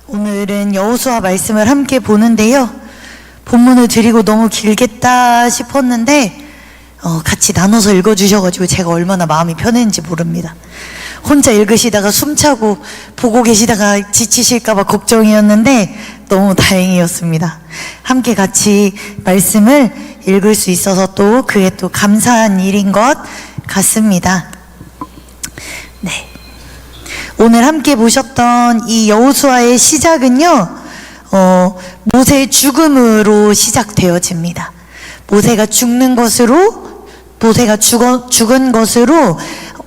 오늘은 여호수아 말씀을 함께 보는데요. 본문을 드리고 너무 길겠다 싶었는데 같이 나눠서 읽어주셔가지고 제가 얼마나 마음이 편했는지 모릅니다. 혼자 읽으시다가 숨차고 보고 계시다가 지치실까봐 걱정이었는데 너무 다행이었습니다. 함께 같이 말씀을 읽을 수 있어서 또 그게 또 감사한 일인 것 같습니다. 네. 오늘 함께 보셨던 이 여호수아의 시작은요, 모세의 죽음으로 시작되어집니다. 모세가 죽은 것으로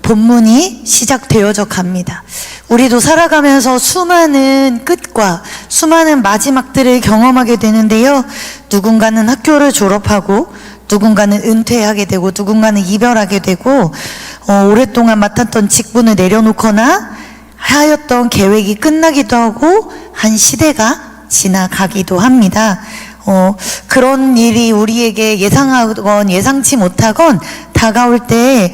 본문이 시작되어져 갑니다. 우리도 살아가면서 수많은 끝과 수많은 마지막들을 경험하게 되는데요. 누군가는 학교를 졸업하고, 누군가는 은퇴하게 되고, 누군가는 이별하게 되고, 오랫동안 맡았던 직분을 내려놓거나 하였던 계획이 끝나기도 하고 한 시대가 지나가기도 합니다. 그런 일이 우리에게 예상하건 예상치 못하건 다가올 때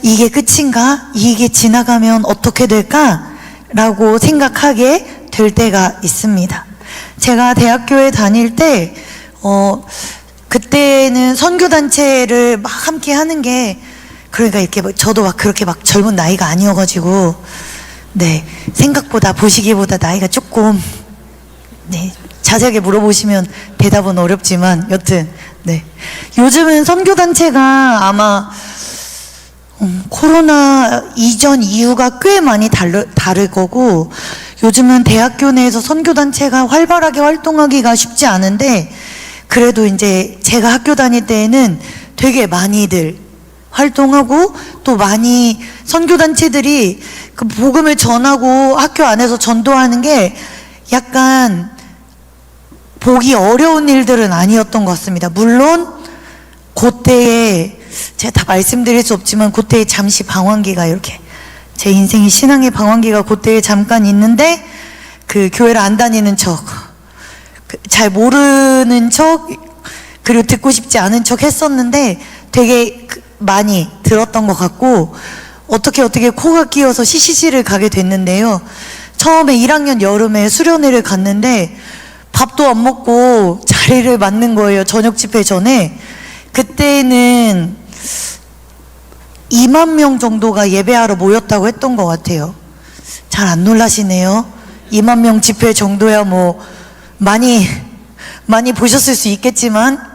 이게 끝인가? 이게 지나가면 어떻게 될까? 라고 생각하게 될 때가 있습니다. 제가 대학교에 다닐 때 그때는 선교단체를 막 함께 하는 게, 그러니까 이렇게 저도 막 그렇게 막 젊은 나이가 아니어가지고, 네, 생각보다 보시기보다 나이가 조금, 네, 자세하게 물어보시면 대답은 어렵지만 여튼, 네, 요즘은 선교단체가 아마 코로나 이전 이후가 꽤 많이 다를 거고, 요즘은 대학교 내에서 선교단체가 활발하게 활동하기가 쉽지 않은데, 그래도 이제 제가 학교 다닐 때에는 되게 많이들 활동하고, 또 많이 선교단체들이 그 복음을 전하고 학교 안에서 전도하는 게 약간 보기 어려운 일들은 아니었던 것 같습니다. 물론 그때에 제가 다 말씀드릴 수 없지만 그때에 잠시 방황기가, 이렇게 제 인생의 신앙의 방황기가 그때에 잠깐 있는데, 그 교회를 안 다니는 척, 잘 모르는 척, 그리고 듣고 싶지 않은 척 했었는데 되게 많이 들었던 것 같고, 어떻게 코가 끼어서 CCC를 가게 됐는데요. 처음에 1학년 여름에 수련회를 갔는데 밥도 안 먹고 자리를 맞는 거예요. 저녁 집회 전에. 그때는 2만 명 정도가 예배하러 모였다고 했던 것 같아요. 잘 안 놀라시네요. 2만 명 집회 정도야 뭐 많이 보셨을 수 있겠지만,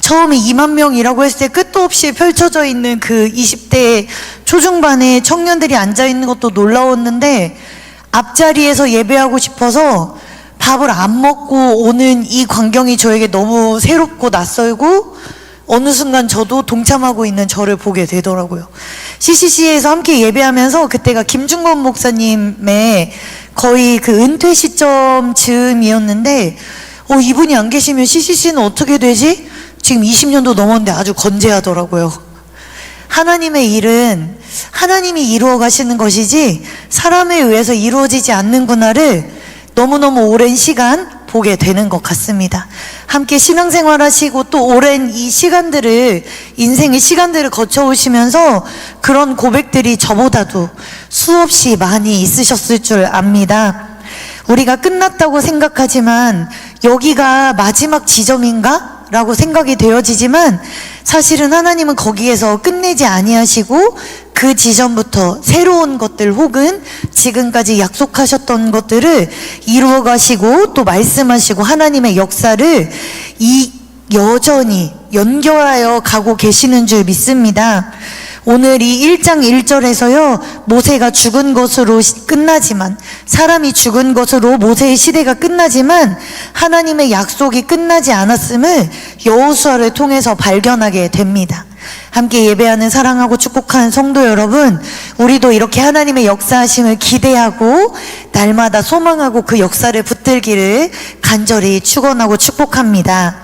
처음에 2만 명이라고 했을 때 끝도 없이 펼쳐져 있는 그 20대 초중반의 청년들이 앉아있는 것도 놀라웠는데, 앞자리에서 예배하고 싶어서 밥을 안 먹고 오는 이 광경이 저에게 너무 새롭고 낯설고, 어느 순간 저도 동참하고 있는 저를 보게 되더라고요. CCC에서 함께 예배하면서, 그때가 김중건 목사님의 거의 그 은퇴 시점 즈음이었는데, 이분이 안 계시면 CCC는 어떻게 되지? 지금 20년도 넘었는데 아주 건재하더라고요. 하나님의 일은 하나님이 이루어 가시는 것이지 사람에 의해서 이루어지지 않는구나를 너무너무 오랜 시간 보게 되는 것 같습니다. 함께 신앙생활 하시고 또 오랜 이 시간들을, 인생의 시간들을 거쳐오시면서 그런 고백들이 저보다도 수없이 많이 있으셨을 줄 압니다. 우리가 끝났다고 생각하지만 여기가 마지막 지점인가? 라고 생각이 되어지지만, 사실은 하나님은 거기에서 끝내지 아니하시고 그 지점부터 새로운 것들 혹은 지금까지 약속하셨던 것들을 이루어 가시고 또 말씀하시고 하나님의 역사를 여전히 연결하여 가고 계시는 줄 믿습니다. 오늘 이 1장 1절에서요, 모세가 죽은 것으로 끝나지만, 사람이 죽은 것으로 모세의 시대가 끝나지만 하나님의 약속이 끝나지 않았음을 여호수아를 통해서 발견하게 됩니다. 함께 예배하는 사랑하고 축복하는 성도 여러분, 우리도 이렇게 하나님의 역사하심을 기대하고 날마다 소망하고 그 역사를 붙들기를 간절히 축원하고 축복합니다.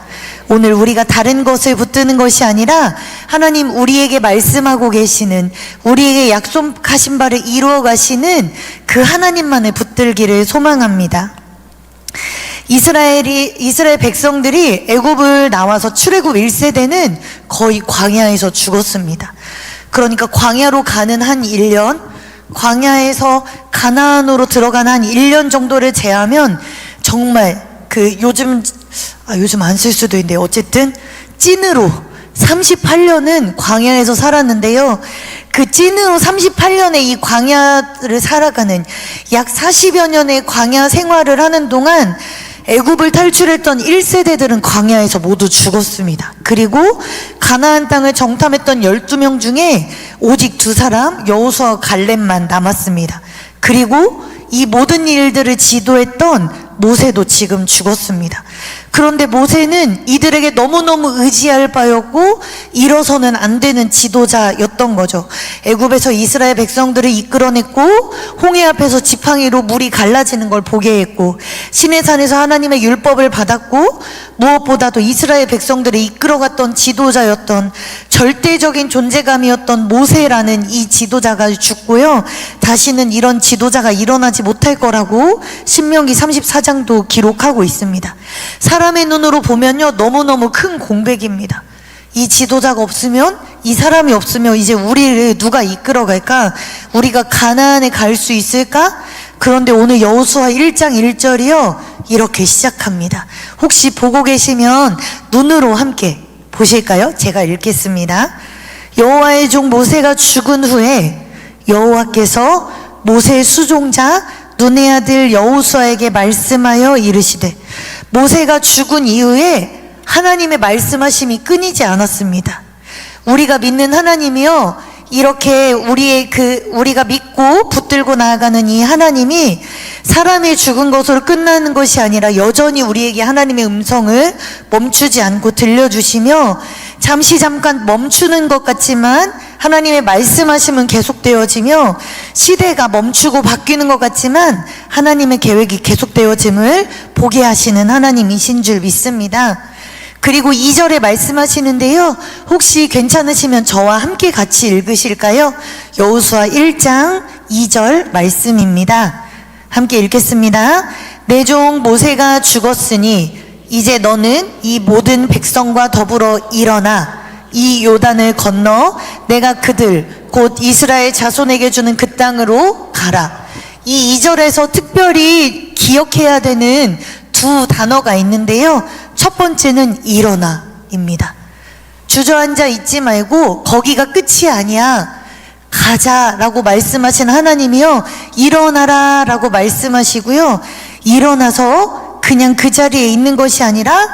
오늘 우리가 다른 것을 붙드는 것이 아니라 하나님 우리에게 말씀하고 계시는, 우리에게 약속하신 바를 이루어 가시는 그 하나님만을 붙들기를 소망합니다. 이스라엘 백성들이 애굽을 나와서 출애굽 1세대는 거의 광야에서 죽었습니다. 그러니까 광야로 가는 한 1년, 광야에서 가나안으로 들어간 한 1년 정도를 제하면 정말 요즘 안 쓸 수도 있는데 어쨌든 찐으로 38년은 광야에서 살았는데요. 그 찐으로 38년의 이 광야를 살아가는 약 40여 년의 광야 생활을 하는 동안 애굽을 탈출했던 1세대들은 광야에서 모두 죽었습니다. 그리고 가나안 땅을 정탐했던 12명 중에 오직 2사람 여호수아와 갈렙만 남았습니다. 그리고 이 모든 일들을 지도했던 모세도 지금 죽었습니다. 그런데 모세는 이들에게 너무너무 의지할 바였고 일어서는 안 되는 지도자였던 거죠. 애굽에서 이스라엘 백성들을 이끌어냈고 홍해 앞에서 지팡이로 물이 갈라지는 걸 보게 했고 시내산에서 하나님의 율법을 받았고 무엇보다도 이스라엘 백성들을 이끌어갔던 지도자였던 절대적인 존재감이었던 모세라는 이 지도자가 죽고요. 다시는 이런 지도자가 일어나지 못할 거라고 신명기 34장도 기록하고 있습니다. 사람의 눈으로 보면요, 너무너무 큰 공백입니다. 이 지도자가 없으면, 이 사람이 없으면 이제 우리를 누가 이끌어갈까? 우리가 가나안에 갈 수 있을까? 그런데 오늘 여호수아 1장 1절이요 이렇게 시작합니다. 혹시 보고 계시면 눈으로 함께 보실까요? 제가 읽겠습니다. 여호와의 종 모세가 죽은 후에 여호와께서 모세의 수종자 눈의 아들 여호수아에게 말씀하여 이르시되, 모세가 죽은 이후에 하나님의 말씀하심이 끊이지 않았습니다. 우리가 믿는 하나님이요, 이렇게 우리가 믿고 붙들고 나아가는 이 하나님이 사람의 죽은 것으로 끝나는 것이 아니라 여전히 우리에게 하나님의 음성을 멈추지 않고 들려주시며, 잠깐 멈추는 것 같지만 하나님의 말씀하심은 계속되어지며, 시대가 멈추고 바뀌는 것 같지만 하나님의 계획이 계속되어짐을 보게 하시는 하나님이신 줄 믿습니다. 그리고 2절에 말씀하시는데요, 혹시 괜찮으시면 저와 함께 같이 읽으실까요? 여호수아 1장 2절 말씀입니다. 함께 읽겠습니다. 내 종 모세가 죽었으니 이제 너는 이 모든 백성과 더불어 일어나 이 요단을 건너 내가 그들 곧 이스라엘 자손에게 주는 그 땅으로 가라. 이 2절에서 특별히 기억해야 되는 두 단어가 있는데요, 첫 번째는 일어나입니다. 주저앉아 있지 말고 거기가 끝이 아니야, 가자라고 말씀하신 하나님이요, 일어나라 라고 말씀하시고요, 일어나서 그냥 그 자리에 있는 것이 아니라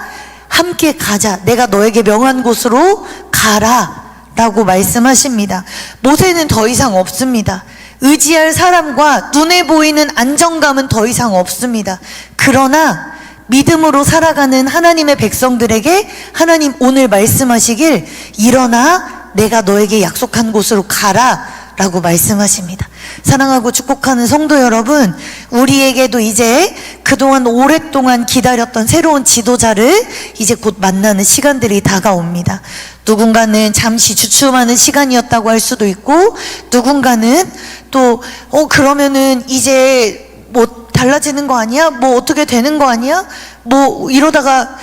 함께 가자, 내가 너에게 명한 곳으로 가라 라고 말씀하십니다. 모세는 더 이상 없습니다. 의지할 사람과 눈에 보이는 안정감은 더 이상 없습니다. 그러나 믿음으로 살아가는 하나님의 백성들에게 하나님 오늘 말씀하시길, 일어나 내가 너에게 약속한 곳으로 가라 라고 말씀하십니다. 사랑하고 축복하는 성도 여러분, 우리에게도 이제 그동안 오랫동안 기다렸던 새로운 지도자를 이제 곧 만나는 시간들이 다가옵니다. 누군가는 잠시 주춤하는 시간이었다고 할 수도 있고, 누군가는 또 그러면은 이제 뭐 달라지는 거 아니야? 뭐 어떻게 되는 거 아니야? 뭐 이러다가,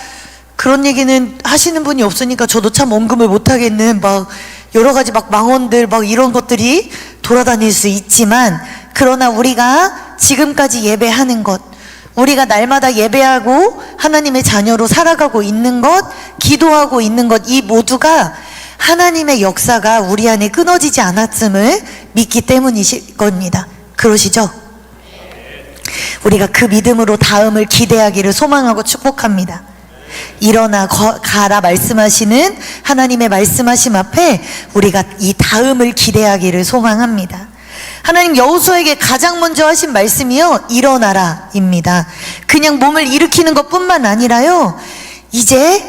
그런 얘기는 하시는 분이 없으니까 저도 참 언급을 못하겠는 막 여러 가지 막 망언들 막 이런 것들이 돌아다닐 수 있지만, 그러나 우리가 지금까지 예배하는 것, 우리가 날마다 예배하고 하나님의 자녀로 살아가고 있는 것, 기도하고 있는 것, 이 모두가 하나님의 역사가 우리 안에 끊어지지 않았음을 믿기 때문이실 겁니다. 그러시죠? 우리가 그 믿음으로 다음을 기대하기를 소망하고 축복합니다. 일어나 가라 말씀하시는 하나님의 말씀하심 앞에 우리가 이 다음을 기대하기를 소망합니다. 하나님 여호수아에게 가장 먼저 하신 말씀이요, 일어나라 입니다. 그냥 몸을 일으키는 것뿐만 아니라요, 이제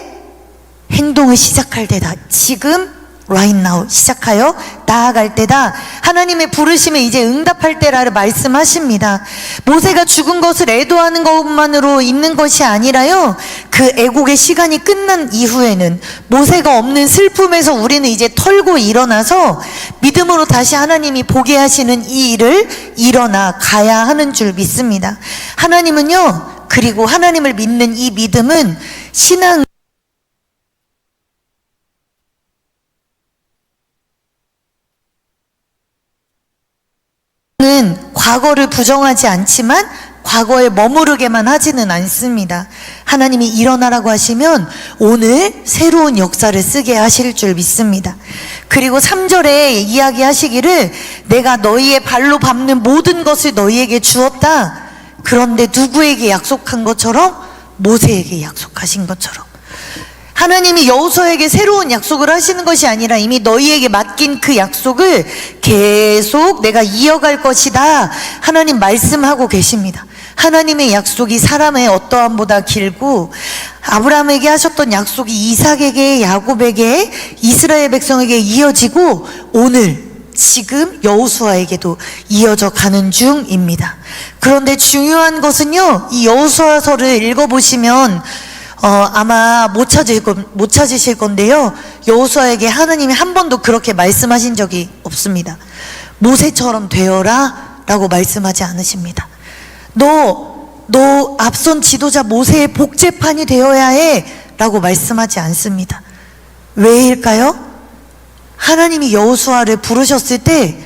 행동을 시작할 때다. 지금 right now 시작하여 나아갈 때다. 하나님의 부르심에 이제 응답할 때라를 말씀하십니다. 모세가 죽은 것을 애도하는 것만으로 있는 것이 아니라요, 그 애곡의 시간이 끝난 이후에는 모세가 없는 슬픔에서 우리는 이제 털고 일어나서 믿음으로 다시 하나님이 보게 하시는 이 일을 일어나 가야 하는 줄 믿습니다. 하나님은요, 그리고 하나님을 믿는 이 믿음은 신앙 하나님은 과거를 부정하지 않지만 과거에 머무르게만 하지는 않습니다. 하나님이 일어나라고 하시면 오늘 새로운 역사를 쓰게 하실 줄 믿습니다. 그리고 3절에 이야기하시기를 내가 너희의 발로 밟는 모든 것을 너희에게 주었다. 그런데 누구에게 약속한 것처럼? 모세에게 약속하신 것처럼. 하나님이 여호수아에게 새로운 약속을 하시는 것이 아니라 이미 너희에게 맡긴 그 약속을 계속 내가 이어갈 것이다. 하나님 말씀하고 계십니다. 하나님의 약속이 사람의 어떠함보다 길고 아브라함에게 하셨던 약속이 이삭에게, 야곱에게, 이스라엘 백성에게 이어지고 오늘 지금 여호수아에게도 이어져 가는 중입니다. 그런데 중요한 것은요, 이 여호수아서를 읽어보시면 아마 못 찾으실 건데요, 여호수아에게 하나님이 한 번도 그렇게 말씀하신 적이 없습니다. 모세처럼 되어라 라고 말씀하지 않으십니다. 너 앞선 지도자 모세의 복제판이 되어야 해 라고 말씀하지 않습니다. 왜일까요? 하나님이 여호수아를 부르셨을 때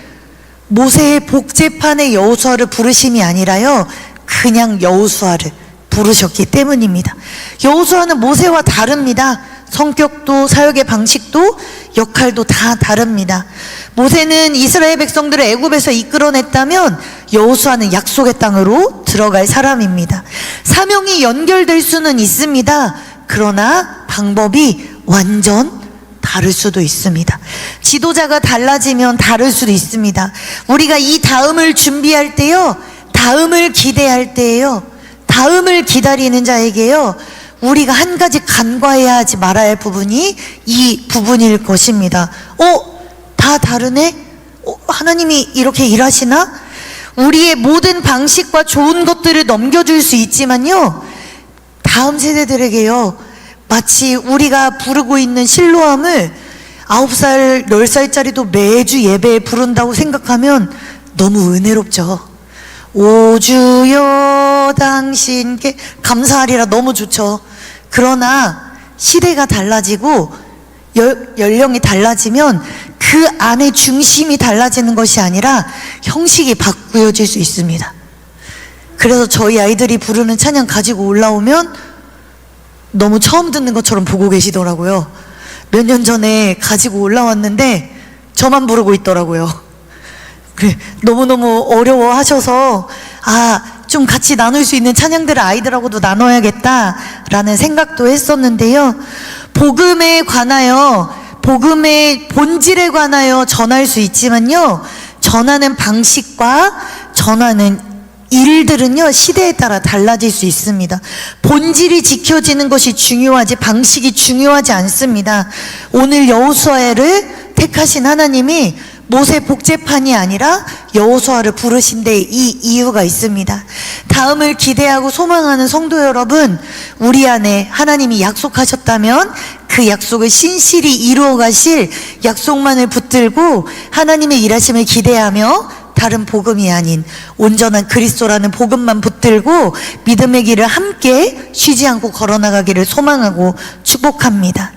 모세의 복제판의 여호수아를 부르심이 아니라요, 그냥 여호수아를 부르셨기 때문입니다. 여호수아는 모세와 다릅니다. 성격도 사역의 방식도 역할도 다 다릅니다. 모세는 이스라엘 백성들을 애굽에서 이끌어냈다면 여호수아는 약속의 땅으로 들어갈 사람입니다. 사명이 연결될 수는 있습니다. 그러나 방법이 완전 다를 수도 있습니다. 지도자가 달라지면 다를 수도 있습니다. 우리가 이 다음을 준비할 때요, 다음을 기대할 때예요, 다음을 기다리는 자에게요, 우리가 한 가지 간과해야 하지 말아야 할 부분이 이 부분일 것입니다. 다 다르네? 하나님이 이렇게 일하시나? 우리의 모든 방식과 좋은 것들을 넘겨줄 수 있지만요, 다음 세대들에게요, 마치 우리가 부르고 있는 실로암을 9살, 10살짜리도 매주 예배에 부른다고 생각하면 너무 은혜롭죠. 오 주여 당신께 감사하리라 너무 좋죠. 그러나 시대가 달라지고 연령이 달라지면 그 안에 중심이 달라지는 것이 아니라 형식이 바꾸어질 수 있습니다. 그래서 저희 아이들이 부르는 찬양 가지고 올라오면 너무 처음 듣는 것처럼 보고 계시더라고요. 몇 년 전에 가지고 올라왔는데 저만 부르고 있더라고요. 너무너무 어려워하셔서 좀 같이 나눌 수 있는 찬양들을 아이들하고도 나눠야겠다라는 생각도 했었는데요, 복음에 관하여, 복음의 본질에 관하여 전할 수 있지만요, 전하는 방식과 전하는 일들은요, 시대에 따라 달라질 수 있습니다. 본질이 지켜지는 것이 중요하지 방식이 중요하지 않습니다. 오늘 여호수아를 택하신 하나님이 모세 복제판이 아니라 여호수아를 부르신 데 이 이유가 있습니다. 다음을 기대하고 소망하는 성도 여러분, 우리 안에 하나님이 약속하셨다면 그 약속을 신실히 이루어 가실 약속만을 붙들고 하나님의 일하심을 기대하며 다른 복음이 아닌 온전한 그리스도라는 복음만 붙들고 믿음의 길을 함께 쉬지 않고 걸어나가기를 소망하고 축복합니다.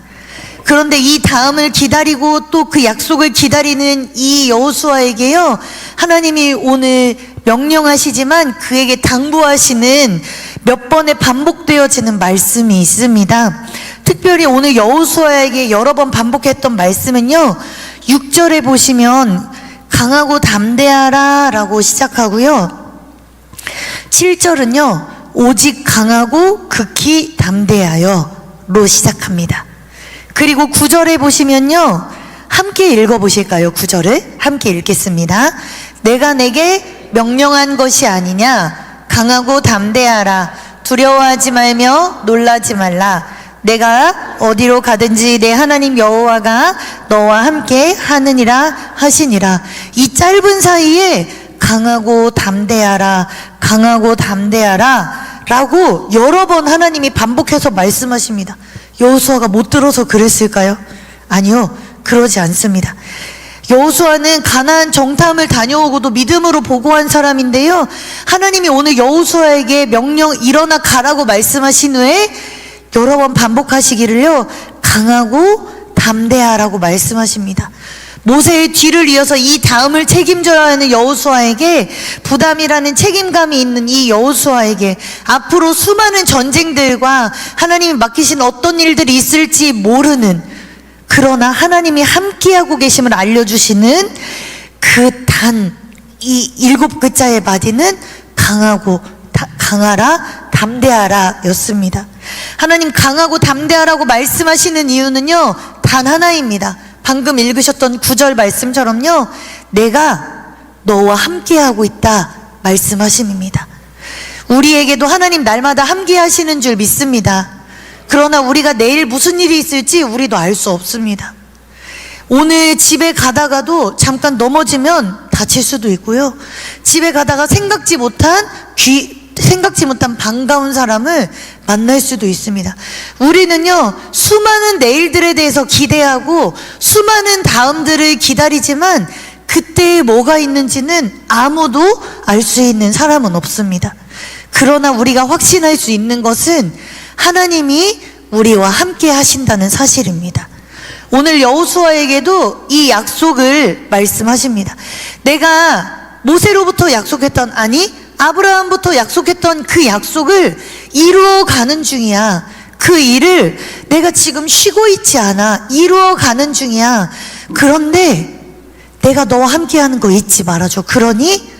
그런데 이 다음을 기다리고 또 그 약속을 기다리는 이 여호수아에게요, 하나님이 오늘 명령하시지만 그에게 당부하시는 몇 번에 반복되어지는 말씀이 있습니다. 특별히 오늘 여호수아에게 여러 번 반복했던 말씀은요, 6절에 보시면 강하고 담대하라 라고 시작하고요, 7절은요 오직 강하고 극히 담대하여 로 시작합니다. 그리고 9절에 보시면요, 함께 읽어보실까요? 9절을 함께 읽겠습니다. 내가 내게 명령한 것이 아니냐? 강하고 담대하라. 두려워하지 말며 놀라지 말라. 내가 어디로 가든지 내 하나님 여호와가 너와 함께 하느니라 하시니라. 이 짧은 사이에 강하고 담대하라, 강하고 담대하라 라고 여러 번 하나님이 반복해서 말씀하십니다. 여호수아가 못 들어서 그랬을까요? 아니요, 그러지 않습니다. 여호수아는 가나안 정탐을 다녀오고도 믿음으로 보고한 사람인데요, 하나님이 오늘 여호수아에게 명령 일어나 가라고 말씀하신 후에 여러 번 반복하시기를요, 강하고 담대하라고 말씀하십니다. 모세의 뒤를 이어서 이 다음을 책임져야 하는 여호수아에게 부담이라는 책임감이 있는 이 여호수아에게 앞으로 수많은 전쟁들과 하나님이 맡기신 어떤 일들이 있을지 모르는, 그러나 하나님이 함께하고 계심을 알려주시는 이 7글자의 마디는 강하라, 담대하라 였습니다. 하나님 강하고 담대하라고 말씀하시는 이유는요, 단 하나입니다. 방금 읽으셨던 9절 말씀처럼요, 내가 너와 함께하고 있다 말씀하심입니다. 우리에게도 하나님 날마다 함께하시는 줄 믿습니다. 그러나 우리가 내일 무슨 일이 있을지 우리도 알 수 없습니다. 오늘 집에 가다가도 잠깐 넘어지면 다칠 수도 있고요, 집에 가다가 생각지 못한 반가운 사람을 만날 수도 있습니다. 우리는요, 수많은 내일들에 대해서 기대하고 수많은 다음들을 기다리지만 그때에 뭐가 있는지는 아무도 알 수 있는 사람은 없습니다. 그러나 우리가 확신할 수 있는 것은 하나님이 우리와 함께 하신다는 사실입니다. 오늘 여호수아에게도 이 약속을 말씀하십니다. 내가 모세로부터 약속했던, 아브라함부터 약속했던 그 약속을 이루어가는 중이야. 그 일을 내가 지금 쉬고 있지 않아. 이루어가는 중이야. 그런데 내가 너와 함께하는 거 잊지 말아줘. 그러니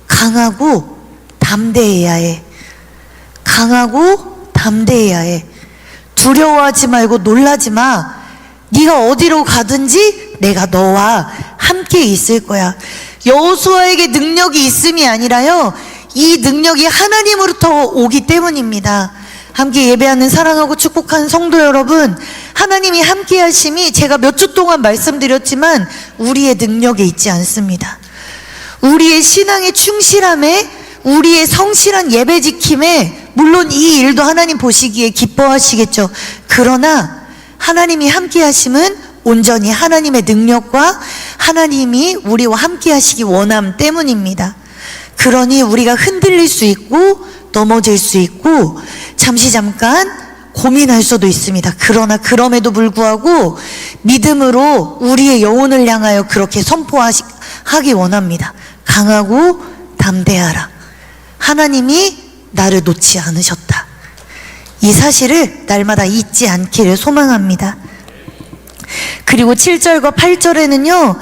강하고 담대해야 해. 강하고 담대해야 해. 두려워하지 말고 놀라지 마. 네가 어디로 가든지 내가 너와 함께 있을 거야. 여호수아에게 능력이 있음이 아니라요, 이 능력이 하나님으로부터 오기 때문입니다. 함께 예배하는 사랑하고 축복하는 성도 여러분, 하나님이 함께 하심이 제가 몇 주 동안 말씀드렸지만 우리의 능력에 있지 않습니다. 우리의 신앙의 충실함에, 우리의 성실한 예배 지킴에, 물론 이 일도 하나님 보시기에 기뻐하시겠죠. 그러나 하나님이 함께 하심은 온전히 하나님의 능력과 하나님이 우리와 함께 하시기 원함 때문입니다. 그러니 우리가 흔들릴 수 있고 넘어질 수 있고 잠깐 고민할 수도 있습니다. 그러나 그럼에도 불구하고 믿음으로 우리의 영혼을 향하여 그렇게 선포하기 원합니다. 강하고 담대하라. 하나님이 나를 놓지 않으셨다. 이 사실을 날마다 잊지 않기를 소망합니다. 그리고 7절과 8절에는요,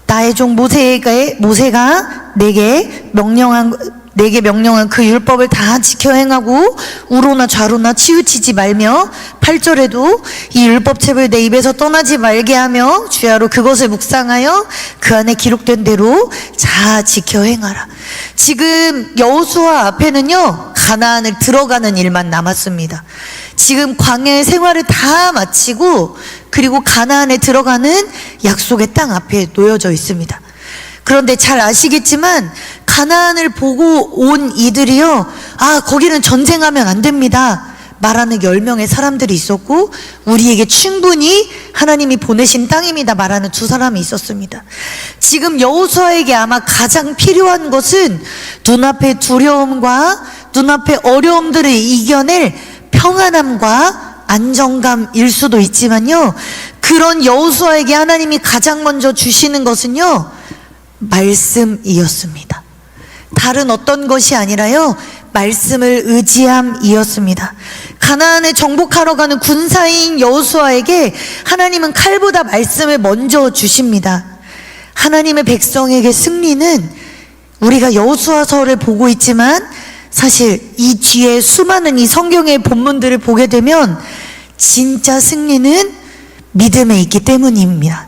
나의 종 모세가 내게 명령한 그 율법을 다 지켜 행하고 우로나 좌로나 치우치지 말며, 8절에도 이 율법책을 내 입에서 떠나지 말게 하며 주야로 그것을 묵상하여 그 안에 기록된 대로 다 지켜 행하라. 지금 여호수아 앞에는요, 가나안을 들어가는 일만 남았습니다. 지금 광야의 생활을 다 마치고 그리고 가나안에 들어가는 약속의 땅 앞에 놓여져 있습니다. 그런데 잘 아시겠지만 가나안을 보고 온 이들이요, 거기는 전쟁하면 안 됩니다 말하는 10명의 사람들이 있었고, 우리에게 충분히 하나님이 보내신 땅입니다 말하는 2사람이 있었습니다. 지금 여호수아에게 아마 가장 필요한 것은 눈앞의 두려움과 눈앞의 어려움들을 이겨낼 평안함과 안정감일 수도 있지만요, 그런 여호수아에게 하나님이 가장 먼저 주시는 것은요, 말씀이었습니다. 다른 어떤 것이 아니라요, 말씀을 의지함이었습니다. 가나안을 정복하러 가는 군사인 여호수아에게 하나님은 칼보다 말씀을 먼저 주십니다. 하나님의 백성에게 승리는, 우리가 여호수아서를 보고 있지만 사실 이 뒤에 수많은 이 성경의 본문들을 보게 되면 진짜 승리는 믿음에 있기 때문입니다.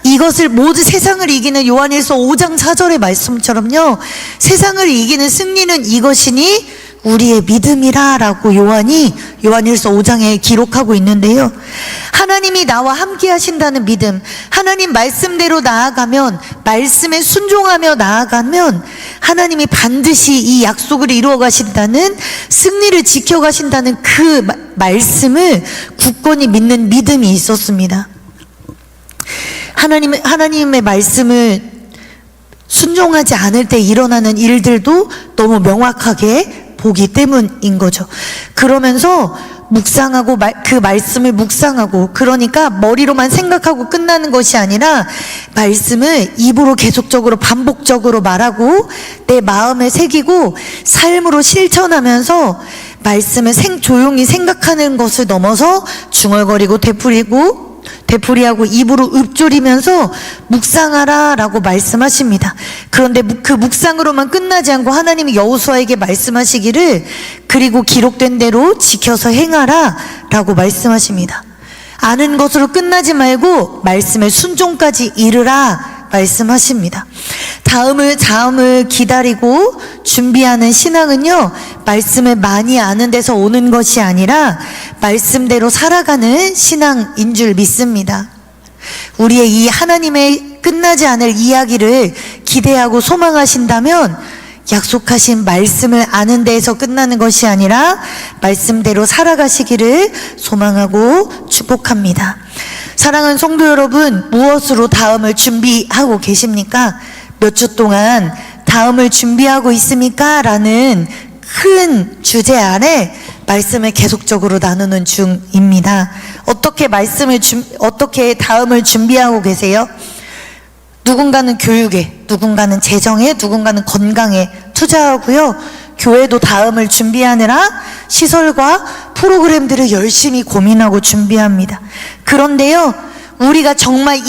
이것을 모두 세상을 이기는 요한일서 5장 4절의 말씀처럼요, 세상을 이기는 승리는 이것이니 우리의 믿음이라 라고 요한일서 5장에 기록하고 있는데요, 하나님이 나와 함께 하신다는 믿음, 하나님 말씀대로 나아가면, 말씀에 순종하며 나아가면 하나님이 반드시 이 약속을 이루어 가신다는, 승리를 지켜 가신다는 그 말씀을 굳건히 믿는 믿음이 있었습니다. 하나님의 말씀을 순종하지 않을 때 일어나는 일들도 너무 명확하게 보기 때문인 거죠. 그러면서 묵상하고 그 말씀을 묵상하고, 그러니까 머리로만 생각하고 끝나는 것이 아니라 말씀을 입으로 계속적으로 반복적으로 말하고 내 마음에 새기고 삶으로 실천하면서 말씀을 조용히 생각하는 것을 넘어서 중얼거리고 되풀이하고 입으로 읊조리면서 묵상하라 라고 말씀하십니다. 그런데 그 묵상으로만 끝나지 않고 하나님이 여호수아에게 말씀하시기를 그리고 기록된 대로 지켜서 행하라 라고 말씀하십니다. 아는 것으로 끝나지 말고 말씀의 순종까지 이르라 말씀하십니다. 다음을 기다리고 준비하는 신앙은요, 말씀을 많이 아는 데서 오는 것이 아니라 말씀대로 살아가는 신앙인 줄 믿습니다. 우리의 이 하나님의 끝나지 않을 이야기를 기대하고 소망하신다면 약속하신 말씀을 아는 데에서 끝나는 것이 아니라 말씀대로 살아가시기를 소망하고 축복합니다. 사랑하는 성도 여러분, 무엇으로 다음을 준비하고 계십니까? 몇 주 동안 다음을 준비하고 있습니까? 라는 큰 주제 아래 말씀을 계속적으로 나누는 중입니다. 어떻게 다음을 준비하고 계세요? 누군가는 교육에, 누군가는 재정에, 누군가는 건강에 투자하고요. 교회도 다음을 준비하느라 시설과 프로그램들을 열심히 고민하고 준비합니다. 그런데요, 우리가 정말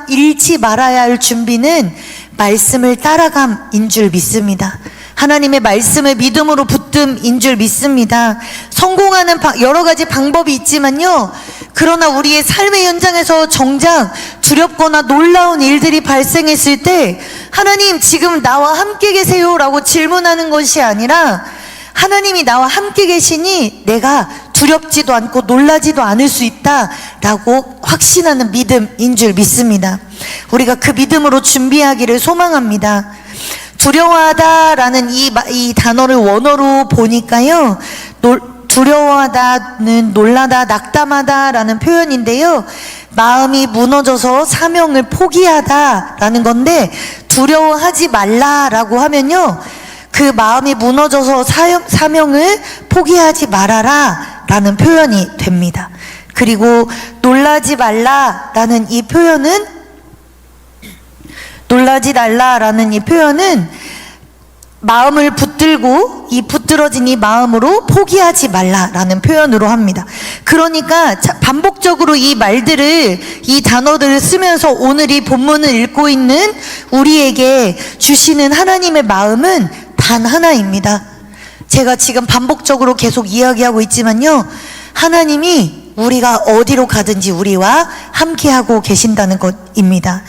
잃지 말아야 할 준비는 말씀을 따라감인 줄 믿습니다. 하나님의 말씀을 믿음으로 붙듦인 줄 믿습니다. 성공하는 여러 가지 방법이 있지만요, 그러나 우리의 삶의 현장에서 정작 두렵거나 놀라운 일들이 발생했을 때 하나님 지금 나와 함께 계세요 라고 질문하는 것이 아니라 하나님이 나와 함께 계시니 내가 두렵지도 않고 놀라지도 않을 수 있다 라고 확신하는 믿음인 줄 믿습니다. 우리가 그 믿음으로 준비하기를 소망합니다. 두려워하다라는 이 단어를 원어로 보니까요, 두려워하다는 놀라다, 낙담하다라는 표현인데요, 마음이 무너져서 사명을 포기하다라는 건데, 두려워하지 말라라고 하면요, 그 마음이 무너져서 사명을 포기하지 말아라 라는 표현이 됩니다. 그리고 놀라지 말라라는 이 표현은 마음을 붙들고 이 붙들어진 이 마음으로 포기하지 말라라는 표현으로 합니다. 그러니까 반복적으로 이 단어들을 쓰면서 오늘 이 본문을 읽고 있는 우리에게 주시는 하나님의 마음은 단 하나입니다. 제가 지금 반복적으로 계속 이야기하고 있지만요, 하나님이 우리가 어디로 가든지 우리와 함께하고 계신다는 것입니다.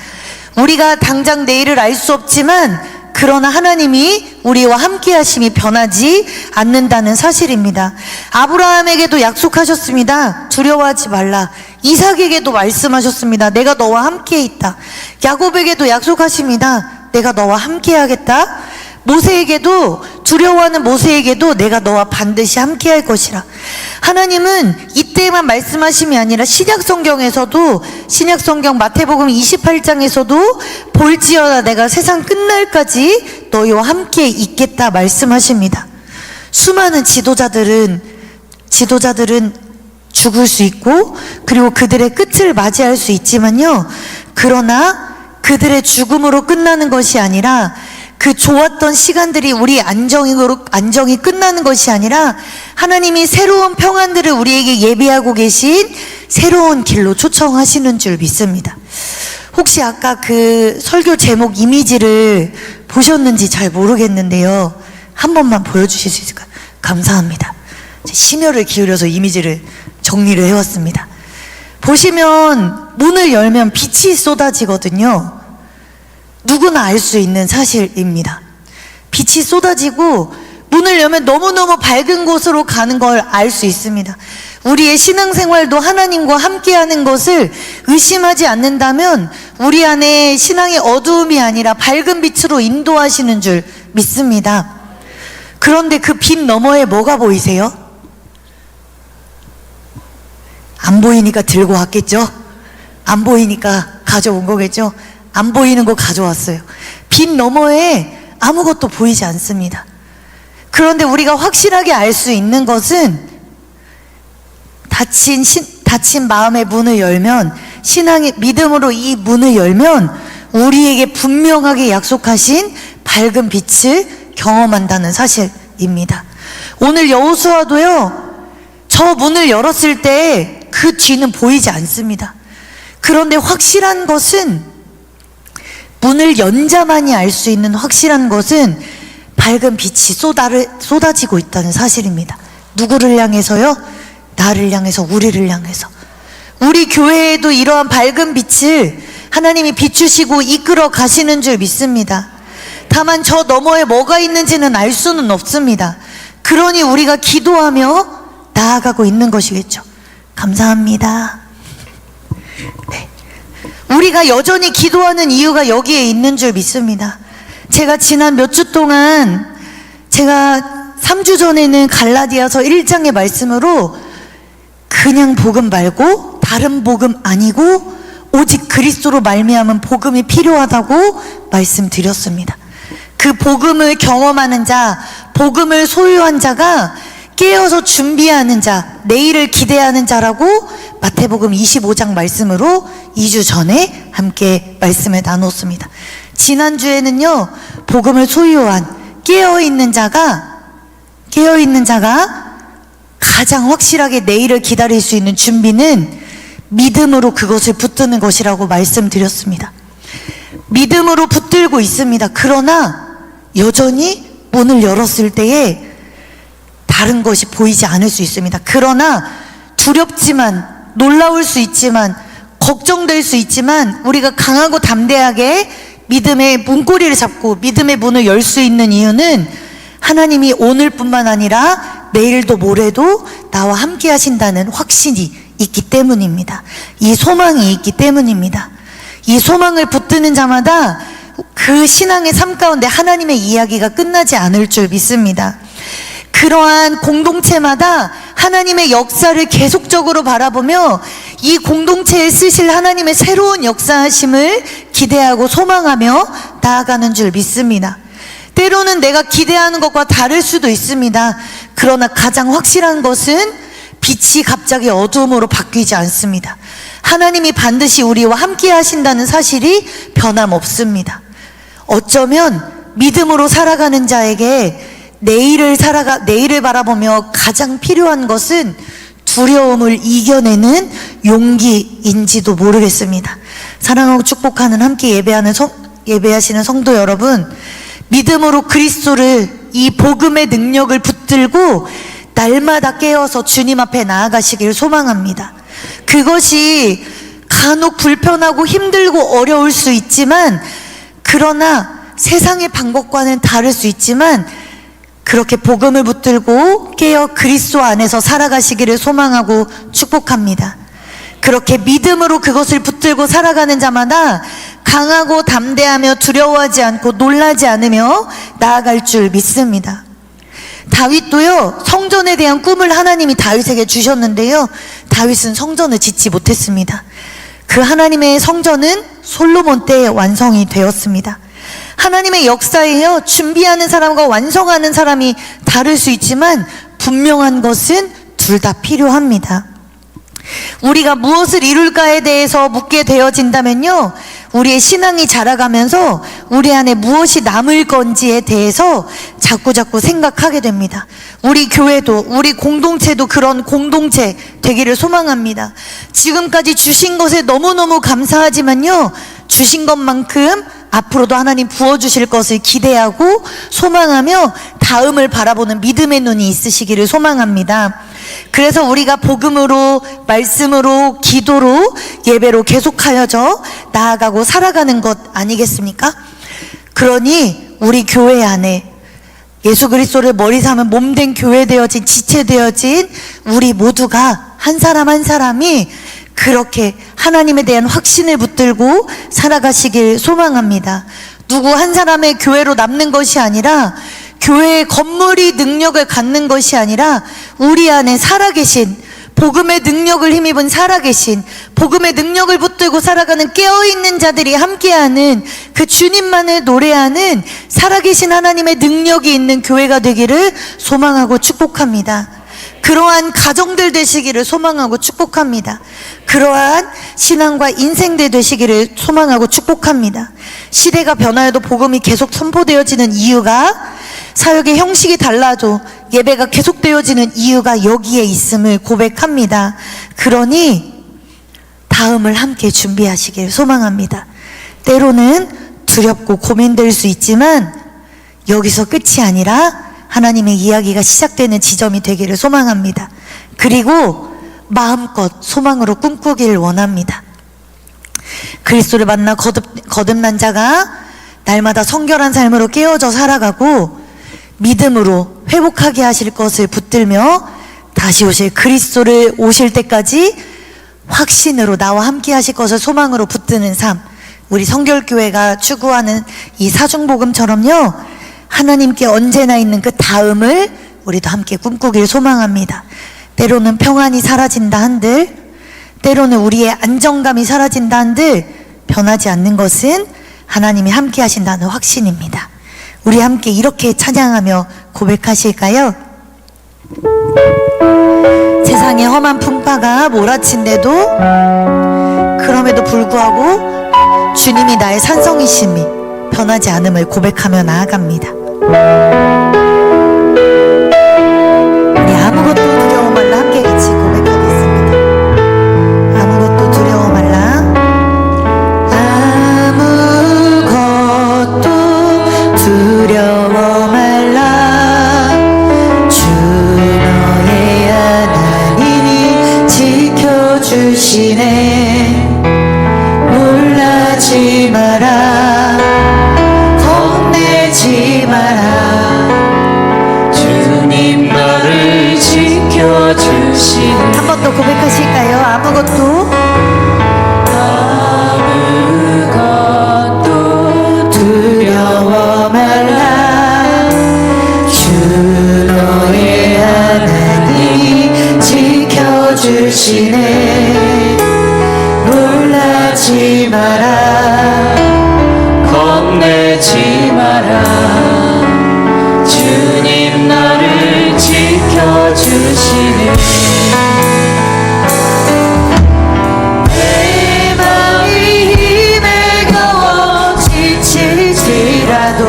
우리가 당장 내일을 알 수 없지만 그러나 하나님이 우리와 함께 하심이 변하지 않는다는 사실입니다. 아브라함에게도 약속하셨습니다. 두려워하지 말라. 이삭에게도 말씀하셨습니다. 내가 너와 함께 있다. 야곱에게도 약속하십니다. 내가 너와 함께 하겠다. 모세에게도, 두려워하는 모세에게도 내가 너와 반드시 함께 할 것이라. 하나님은 이때만 말씀하심이 아니라 신약성경에서도, 신약성경 마태복음 28장에서도 볼지어다 내가 세상 끝날까지 너희와 함께 있겠다 말씀하십니다. 수많은 지도자들은 죽을 수 있고 그리고 그들의 끝을 맞이할 수 있지만요, 그러나 그들의 죽음으로 끝나는 것이 아니라, 그 좋았던 시간들이 우리 안정이 끝나는 것이 아니라 하나님이 새로운 평안들을 우리에게 예비하고 계신 새로운 길로 초청하시는 줄 믿습니다. 혹시 아까 그 설교 제목 이미지를 보셨는지 잘 모르겠는데요, 한 번만 보여주실 수 있을까요? 감사합니다. 심혈을 기울여서 이미지를 정리를 해왔습니다. 보시면 문을 열면 빛이 쏟아지거든요. 누구나 알 수 있는 사실입니다. 빛이 쏟아지고 문을 열면 너무너무 밝은 곳으로 가는 걸 알 수 있습니다. 우리의 신앙생활도 하나님과 함께하는 것을 의심하지 않는다면 우리 안에 신앙의 어두움이 아니라 밝은 빛으로 인도하시는 줄 믿습니다. 그런데 그 빛 너머에 뭐가 보이세요? 안 보이니까 들고 왔겠죠? 안 보이니까 가져온 거겠죠? 안 보이는 거 가져왔어요. 빛 너머에 아무것도 보이지 않습니다. 그런데 우리가 확실하게 알 수 있는 것은 닫힌 마음의 문을 열면, 신앙의 믿음으로 이 문을 열면 우리에게 분명하게 약속하신 밝은 빛을 경험한다는 사실입니다. 오늘 여호수아도요, 저 문을 열었을 때 그 뒤는 보이지 않습니다. 그런데 확실한 것은, 문을 연자만이 알 수 있는 확실한 것은 밝은 빛이 쏟아지고 있다는 사실입니다. 누구를 향해서요? 나를 향해서, 우리를 향해서. 우리 교회에도 이러한 밝은 빛을 하나님이 비추시고 이끌어 가시는 줄 믿습니다. 다만 저 너머에 뭐가 있는지는 알 수는 없습니다. 그러니 우리가 기도하며 나아가고 있는 것이겠죠. 감사합니다. 네. 우리가 여전히 기도하는 이유가 여기에 있는 줄 믿습니다. 제가 지난 몇 주 동안, 제가 3주 전에는 갈라디아서 1장의 말씀으로 그냥 복음 말고 다른 복음 아니고 오직 그리스도로 말미암은 복음이 필요하다고 말씀드렸습니다. 그 복음을 경험하는 자, 복음을 소유한 자가 깨어서 준비하는 자, 내일을 기대하는 자라고 마태복음 25장 말씀으로 2주 전에 함께 말씀을 나눴습니다. 지난주에는요, 복음을 소유한 깨어있는 자가 가장 확실하게 내일을 기다릴 수 있는 준비는 믿음으로 그것을 붙드는 것이라고 말씀드렸습니다. 믿음으로 붙들고 있습니다. 그러나 여전히 문을 열었을 때에 다른 것이 보이지 않을 수 있습니다. 그러나 두렵지만, 놀라울 수 있지만, 걱정될 수 있지만 우리가 강하고 담대하게 믿음의 문고리를 잡고 믿음의 문을 열 수 있는 이유는 하나님이 오늘뿐만 아니라 내일도 모레도 나와 함께 하신다는 확신이 있기 때문입니다. 이 소망이 있기 때문입니다. 이 소망을 붙드는 자마다 그 신앙의 삶 가운데 하나님의 이야기가 끝나지 않을 줄 믿습니다. 그러한 공동체마다 하나님의 역사를 계속적으로 바라보며 이 공동체에 쓰실 하나님의 새로운 역사하심을 기대하고 소망하며 나아가는 줄 믿습니다. 때로는 내가 기대하는 것과 다를 수도 있습니다. 그러나 가장 확실한 것은 빛이 갑자기 어두움으로 바뀌지 않습니다. 하나님이 반드시 우리와 함께 하신다는 사실이 변함없습니다. 어쩌면 믿음으로 살아가는 자에게 내일을 바라보며 가장 필요한 것은 두려움을 이겨내는 용기인지도 모르겠습니다. 사랑하고 축복하는 함께 예배하시는 성도 여러분, 믿음으로 그리스도를, 이 복음의 능력을 붙들고 날마다 깨어서 주님 앞에 나아가시길 소망합니다. 그것이 간혹 불편하고 힘들고 어려울 수 있지만, 그러나 세상의 방법과는 다를 수 있지만 그렇게 복음을 붙들고 깨어 그리스도 안에서 살아가시기를 소망하고 축복합니다. 그렇게 믿음으로 그것을 붙들고 살아가는 자마다 강하고 담대하며 두려워하지 않고 놀라지 않으며 나아갈 줄 믿습니다. 다윗도요, 성전에 대한 꿈을 하나님이 다윗에게 주셨는데요, 다윗은 성전을 짓지 못했습니다. 그 하나님의 성전은 솔로몬 때에 완성이 되었습니다. 하나님의 역사에요, 준비하는 사람과 완성하는 사람이 다를 수 있지만 분명한 것은 둘 다 필요합니다. 우리가 무엇을 이룰까에 대해서 묻게 되어진다면요, 우리의 신앙이 자라가면서 우리 안에 무엇이 남을 건지에 대해서 자꾸자꾸 생각하게 됩니다. 우리 교회도, 우리 공동체도 그런 공동체 되기를 소망합니다. 지금까지 주신 것에 너무너무 감사하지만요, 주신 것만큼 앞으로도 하나님 부어주실 것을 기대하고 소망하며 다음을 바라보는 믿음의 눈이 있으시기를 소망합니다. 그래서 우리가 복음으로, 말씀으로, 기도로, 예배로 계속하여져 나아가고 살아가는 것 아니겠습니까? 그러니 우리 교회 안에 예수 그리스도를 머리 삼은 몸된 교회 되어진, 지체 되어진 우리 모두가 한 사람 한 사람이 그렇게 하나님에 대한 확신을 붙들고 살아가시길 소망합니다. 누구 한 사람의 교회로 남는 것이 아니라, 교회의 건물이 능력을 갖는 것이 아니라 우리 안에 살아계신, 복음의 능력을 힘입은 살아계신, 복음의 능력을 붙들고 살아가는 깨어있는 자들이 함께하는 그 주님만을 노래하는 살아계신 하나님의 능력이 있는 교회가 되기를 소망하고 축복합니다. 그러한 가정들 되시기를 소망하고 축복합니다. 그러한 신앙과 인생들 되시기를 소망하고 축복합니다. 시대가 변하여도 복음이 계속 선포되어지는 이유가, 사역의 형식이 달라도 예배가 계속되어지는 이유가 여기에 있음을 고백합니다. 그러니 다음을 함께 준비하시길 소망합니다. 때로는 두렵고 고민될 수 있지만 여기서 끝이 아니라 하나님의 이야기가 시작되는 지점이 되기를 소망합니다. 그리고 마음껏 소망으로 꿈꾸기를 원합니다. 그리스도를 만나 거듭난 자가 날마다 성결한 삶으로 깨어져 살아가고 믿음으로 회복하게 하실 것을 붙들며 다시 오실 그리스도를 오실 때까지 확신으로 나와 함께 하실 것을 소망으로 붙드는 삶, 우리 성결교회가 추구하는 이 사중복음처럼요, 하나님께 언제나 있는 그 다음을 우리도 함께 꿈꾸길 소망합니다. 때로는 평안이 사라진다 한들, 때로는 우리의 안정감이 사라진다 한들 변하지 않는 것은 하나님이 함께 하신다는 확신입니다. 우리 함께 이렇게 찬양하며 고백하실까요? 세상의 험한 풍파가 몰아친데도 그럼에도 불구하고 주님이 나의 산성이심이 변하지 않음을 고백하며 나아갑니다. 우리 아무것도 두려워 말라 함께 같이 고백하겠습니다. 아무것도 두려워 말라. 아무것도 두려워 말라. 주 너의 하나님이 지켜주시네. 놀라지 마라. 겁내지 마라. 주님 너를 지켜주시네. 한 번 더 고백하실까요? 아무것도 두려워 말라. 주 너의 하나님이 지켜주시네. 놀라지 마라. 겁내지 마라. 주님 너를 지켜주시네. 내 마음이 힘에 겨워 지칠지라도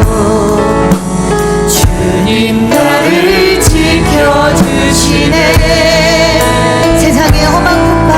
주님 나를 지켜주시네. 세상의 험한 풍파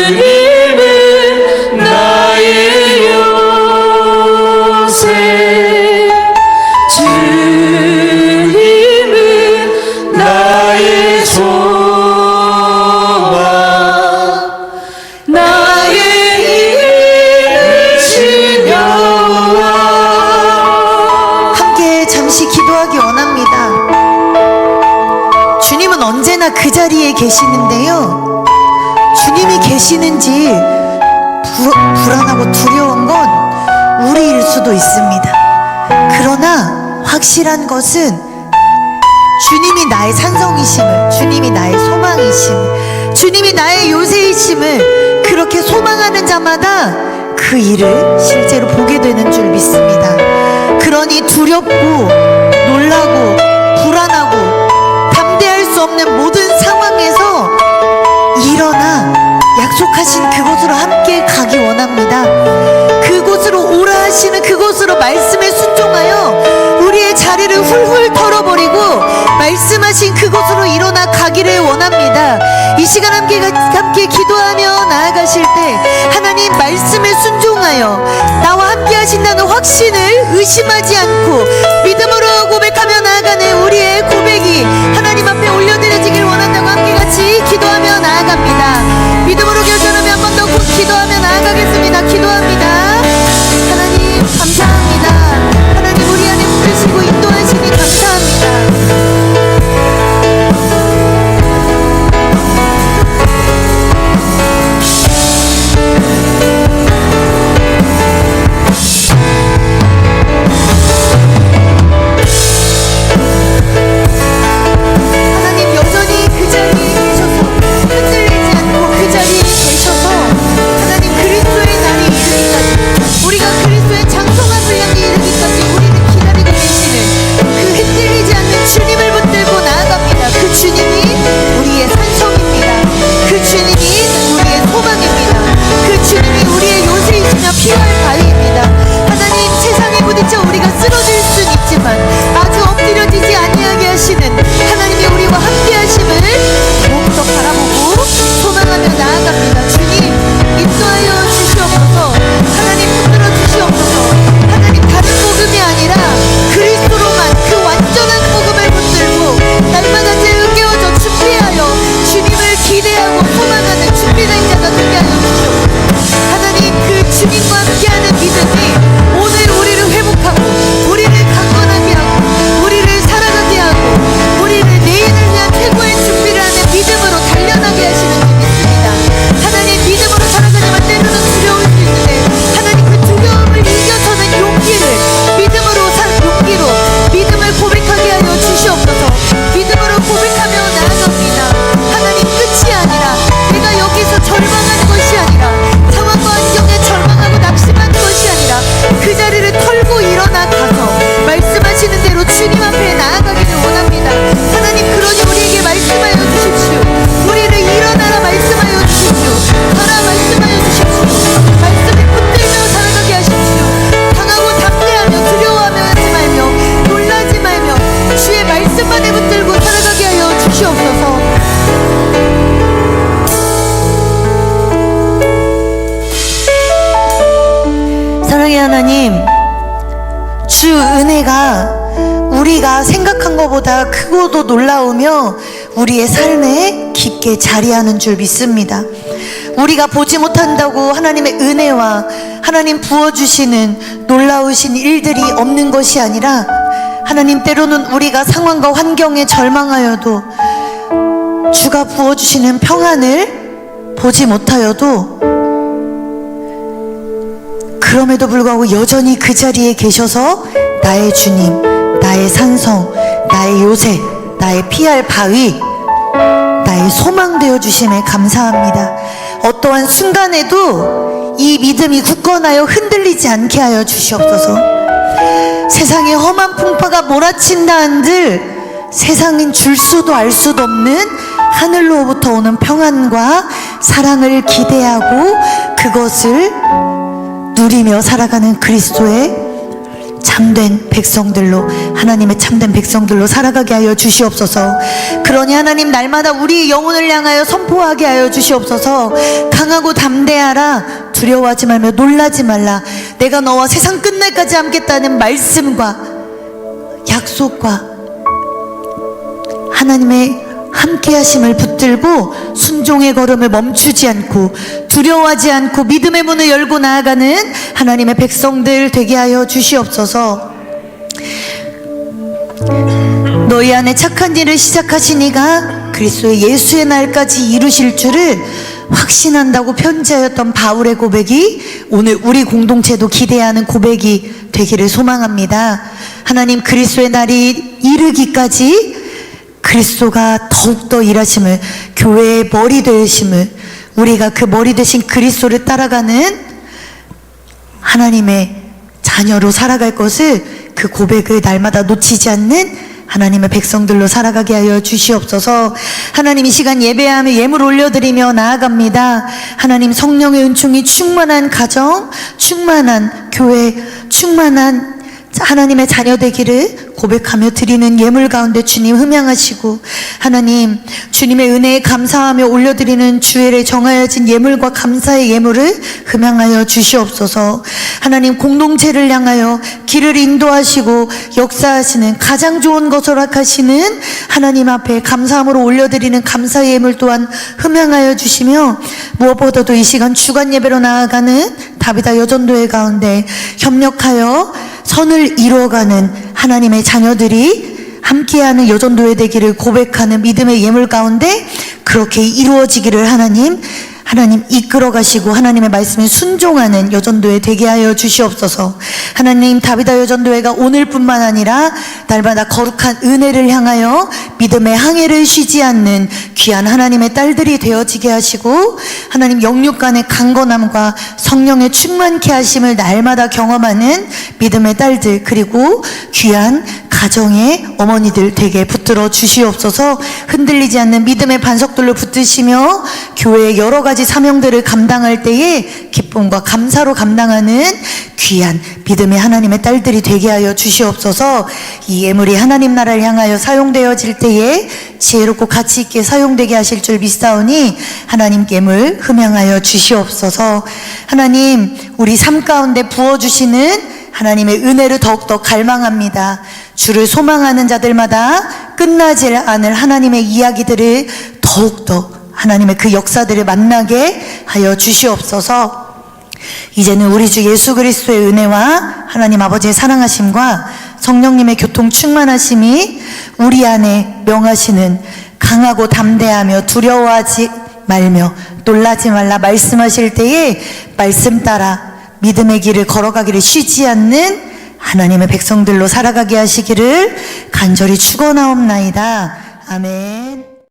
주님은 나의 요새 주님은 나의 소망 나의 힘을 주여와 함께 잠시 기도하기 원합니다. 주님은 언제나 그 자리에 계시는데요. 주님이 계시는지 불안하고 두려운 건 우리일 수도 있습니다. 그러나 확실한 것은 주님이 나의 산성이심을, 주님이 나의 소망이심을, 주님이 나의 요새이심을 그렇게 소망하는 자마다 그 일을 실제로 보게 되는 줄 믿습니다. 그러니 두렵고 놀라고 불안하고 담대할 수 없는 모든 상황에서 일어나 약속하신 그곳으로 함께 가기 원합니다. 그곳으로 오라 하시는 그곳으로 말씀에 순종하여 우리의 자리를 훌훌 털어버리고 말씀하신 그곳으로 일어나 가기를 원합니다. 이 시간 함께 기도하며 나아가실 때 하나님 말씀에 순종하여 나와 함께 하신다는 확신을 의심하지 않고 믿음으로 고백하며 나아가는 우리의 고백이 하나님 앞에 올려드려지길 원한다고 함께 같이 기도하며 나아갑니다. 믿음으로 결단하며 한 번 더 기도하며 나아가겠습니다. 기도합니다. 하나님 감사합니다. 하나님 우리 안에 부르시고 인도하시니 감사합니다. 하나님 여전히 그 자리에 계셔서 흔들리지 않고 그 자리에 계셔서 하나님 그리스도의 날이 이르기까지 우리가 그리스도의 장성한 분량이 이르기까지 우리를 기다리고 계시는 그 흔들리지 않는 주님을 붙들고 나아갑니다. 그 주님이 우리의 산성입니다. 그 주님이 우리의 소망입니다. 그 주님이 우리의 요새이시며 피할 바위입니다. 하나님 세상에 부딪혀 우리가 쓰러질 순 있지만 아주 엎드려지지 아니하게 하시는 하나님이 우리와 함께 하심을 더욱더 바라보고 소망하며 나아갑니다. 주님 인도하여 주시옵소서. 하나님 붙들어 주시옵소서. 하나님 다른 복음이 아니라 그리스도로만 그 완전한 복음을 붙들고 날마다 깨어져 준비하여 주님을 기대하고 소망하는 준비된 자가 되게 하여 주시옵소서. 하나님 그 주님과 함께하는 믿음이 오늘 우리를 회복하고 우리를 강건하게 하고 우리를 살아가게 하고 우리를 내일을 위한 최고의 준비를 하는 믿음으로 단련하게 하시는 줄 믿습니다. 하나님 믿음으로 살아가지만 때로는 두려울 수 있는데 하나님 그 두려움을 이겨서는 용기를 용기로 믿음을 고백하게 하여 주시옵소서. 믿음으로 고백하며 나아갑니다. 하나님 끝이 아니라 내가 여기서 절망하는 것이 아니라 상황과 환경에 절망하고 낙심하는 것이 아니라 그 자리를 털고 일어나 가서 말씀하시는 대로 주님 앞에 나아가기를 원합니다. 하나님 그러니 우리에게 말씀하여 주십시오. 우리를 일어나라 말씀하여 주십시오. 가라 말씀하여 주십시오. 말씀을 붙들며 살아가게 하십시오. 강하고 담대하며 두려워하며 하지 말며 놀라지 말며 주의 말씀만에 붙들고 살아가게 하여 주시옵소서. 사랑의 하나님, 주 은혜가 우리가 생각한 것보다 크고도 놀라우며 우리의 삶에 깊게 자리하는 줄 믿습니다. 우리가 보지 못한다고 하나님의 은혜와 하나님 부어주시는 놀라우신 일들이 없는 것이 아니라 하나님 때로는 우리가 상황과 환경에 절망하여도 주가 부어주시는 평안을 보지 못하여도 그럼에도 불구하고 여전히 그 자리에 계셔서 나의 주님, 나의 산성, 나의 요새, 나의 피할 바위, 나의 소망 되어 주심에 감사합니다. 어떠한 순간에도 이 믿음이 굳건하여 흔들리지 않게 하여 주시옵소서. 세상에 험한 풍파가 몰아친다 한들 세상인 줄 수도 알 수도 없는 하늘로부터 오는 평안과 사랑을 기대하고 그것을 누리며 살아가는 그리스도의 참된 백성들로, 하나님의 참된 백성들로 살아가게 하여 주시옵소서. 그러니 하나님, 날마다 우리 영혼을 향하여 선포하게 하여 주시옵소서. 강하고 담대하라, 두려워하지 말며 놀라지 말라. 내가 너와 세상 끝날까지 함께했다는 말씀과 약속과 하나님의 함께 하심을 붙들고 순종의 걸음을 멈추지 않고 두려워하지 않고 믿음의 문을 열고 나아가는 하나님의 백성들 되게 하여 주시옵소서. 너희 안에 착한 일을 시작하신 이가 그리스도의 예수의 날까지 이루실 줄을 확신한다고 편지하였던 바울의 고백이 오늘 우리 공동체도 기대하는 고백이 되기를 소망합니다. 하나님, 그리스도의 날이 이르기까지 그리스도가 더욱더 일하심을, 교회의 머리 되심을, 우리가 그 머리 되신 그리스도를 따라가는 하나님의 자녀로 살아갈 것을, 그 고백을 날마다 놓치지 않는 하나님의 백성들로 살아가게 하여 주시옵소서. 하나님, 이 시간 예배하며 예물 올려드리며 나아갑니다. 하나님, 성령의 은총이 충만한 가정, 충만한 교회, 충만한 하나님의 자녀 되기를 고백하며 드리는 예물 가운데 주님 흠양하시고, 하나님, 주님의 은혜에 감사하며 올려드리는 주일에 정하여진 예물과 감사의 예물을 흠양하여 주시옵소서. 하나님, 공동체를 향하여 길을 인도하시고 역사하시는, 가장 좋은 것을 허락하시는 하나님 앞에 감사함으로 올려드리는 감사의 예물 또한 흠양하여 주시며, 무엇보다도 이 시간 주간 예배로 나아가는 다비다 여전도회 가운데 협력하여 선을 이루어가는 하나님의 자녀들이 함께하는 여전도회 되기를 고백하는 믿음의 예물 가운데 그렇게 이루어지기를 하나님 이끌어 가시고 하나님의 말씀에 순종하는 여전도회 되게 하여 주시옵소서. 하나님, 다비다 여전도회가 오늘뿐만 아니라 날마다 거룩한 은혜를 향하여 믿음의 항해를 쉬지 않는 귀한 하나님의 딸들이 되어지게 하시고, 하나님, 영육 간의 강건함과 성령의 충만케 하심을 날마다 경험하는 믿음의 딸들, 그리고 귀한 가정의 어머니들 되게 붙들어 주시옵소서. 흔들리지 않는 믿음의 반석들로 붙드시며 교회의 여러 가지 사명들을 감당할 때에 기쁨과 감사로 감당하는 귀한 믿음의 하나님의 딸들이 되게 하여 주시옵소서. 이 예물이 하나님 나라를 향하여 사용되어질 때에 지혜롭고 가치 있게 사용되게 하실 줄 믿사오니 하나님 예물 흠양하여 주시옵소서. 하나님, 우리 삶 가운데 부어주시는 하나님의 은혜를 더욱더 갈망합니다. 주를 소망하는 자들마다 끝나지 않을 하나님의 이야기들을 더욱더 하나님의 그 역사들을 만나게 하여 주시옵소서. 이제는 우리 주 예수 그리스도의 은혜와 하나님 아버지의 사랑하심과 성령님의 교통 충만하심이 우리 안에 명하시는, 강하고 담대하며 두려워하지 말며 놀라지 말라 말씀하실 때에 말씀 따라 믿음의 길을 걸어가기를 쉬지 않는 하나님의 백성들로 살아가게 하시기를 간절히 축원하옵나이다. 아멘.